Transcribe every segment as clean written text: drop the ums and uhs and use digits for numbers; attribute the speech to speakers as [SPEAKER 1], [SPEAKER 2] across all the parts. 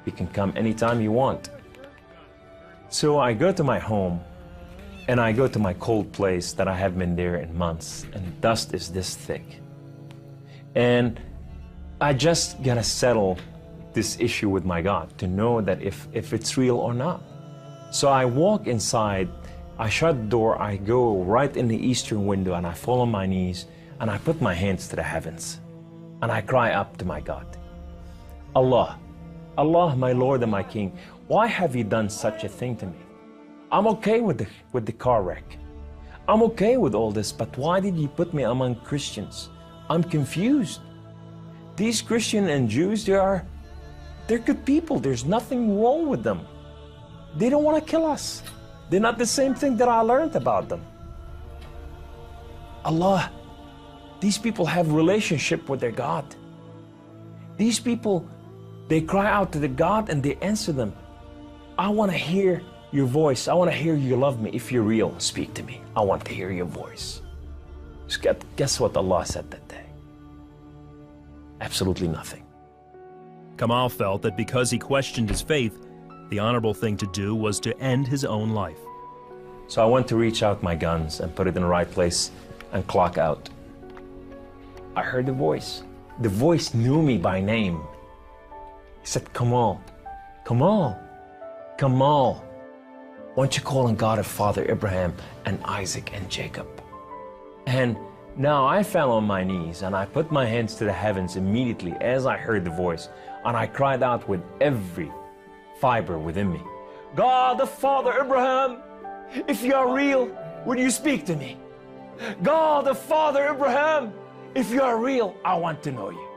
[SPEAKER 1] You can come anytime you want. So I go to my home, and I go to my cold place that I haven't been there in months, and dust is this thick. And I just gotta settle this issue with my God to know that if it's real or not. So I walk inside, I shut the door, I go right in the eastern window, and I fall on my knees, and I put my hands to the heavens, and I cry up to my God. Allah, Allah, my Lord and my King, why have you done such a thing to me? I'm okay with the car wreck. I'm okay with all this, but why did you put me among Christians? I'm confused. These Christians and Jews, they're good people. There's nothing wrong with them. They don't want to kill us. They're not the same thing that I learned about them. Allah, these people have relationship with their God. These people, they cry out to the God and they answer them. I want to hear your voice. I want to hear you love me. If you're real, speak to me. I want to hear your voice. Guess what Allah said that day? Absolutely nothing.
[SPEAKER 2] Kamal felt that because he questioned his faith, the honorable thing to do was to end his own life.
[SPEAKER 1] So I went to reach out my guns and put it in the right place and clock out. I heard the voice. The voice knew me by name. He said, Kamal, Kamal, Kamal, why don't you call on God of Father Abraham and Isaac and Jacob? And now I fell on my knees and I put my hands to the heavens immediately as I heard the voice, and I cried out with every fiber within me, God of Father Abraham, if you are real, would you speak to me? God of Father Abraham, if you are real, I want to know you.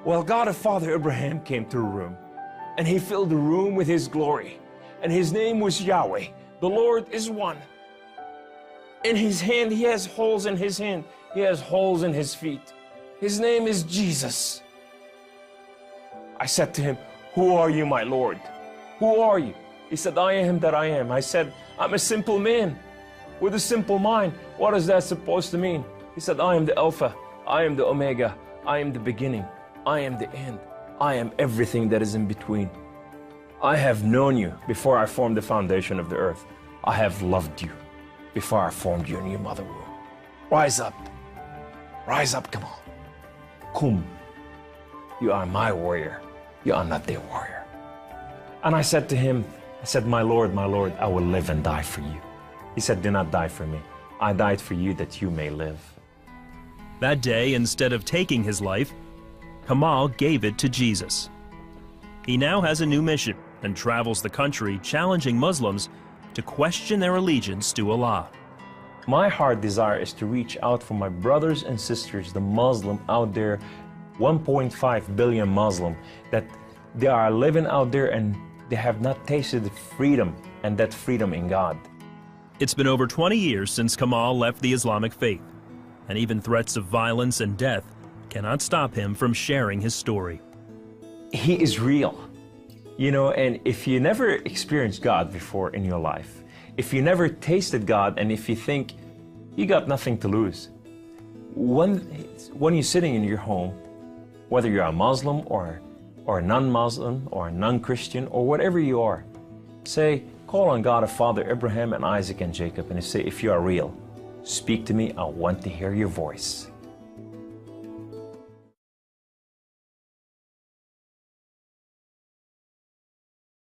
[SPEAKER 1] Well, God of Father Abraham came to the room, and he filled the room with his glory, and his name was Yahweh. The Lord is one. In his hand, he has holes in his hand. He has holes in his feet. His name is Jesus. I said to him, who are you, my Lord? Who are you? He said, I am that I am. I said, I'm a simple man with a simple mind. What is that supposed to mean? He said, I am the Alpha, I am the Omega, I am the beginning, I am the end, I am everything that is in between. I have known you before I formed the foundation of the earth. I have loved you before I formed you in your mother womb. Rise up, come on. Kum, you are my warrior, you are not their warrior. And I said to him, I said, my Lord, I will live and die for you. He said, do not die for me. I died for you that you may live.
[SPEAKER 2] That day, instead of taking his life, Kamal gave it to Jesus. He now has a new mission and travels the country challenging Muslims to question their allegiance to Allah.
[SPEAKER 1] My heart desire is to reach out for my brothers and sisters, the Muslim out there, 1.5 billion Muslim, that they are living out there and they have not tasted the freedom, and that freedom in God.
[SPEAKER 2] It's been over 20 years since Kamal left the Islamic faith, and even threats of violence and death cannot stop him from sharing his story.
[SPEAKER 1] He is real, you know, and if you never experienced God before in your life, if you never tasted God, and if you think you got nothing to lose, when you're sitting in your home, whether you're a Muslim or a non-Muslim or a non-Christian or whatever you are, say, call on God of Father Abraham and Isaac and Jacob, and say, if you are real, speak to me, I want to hear your voice.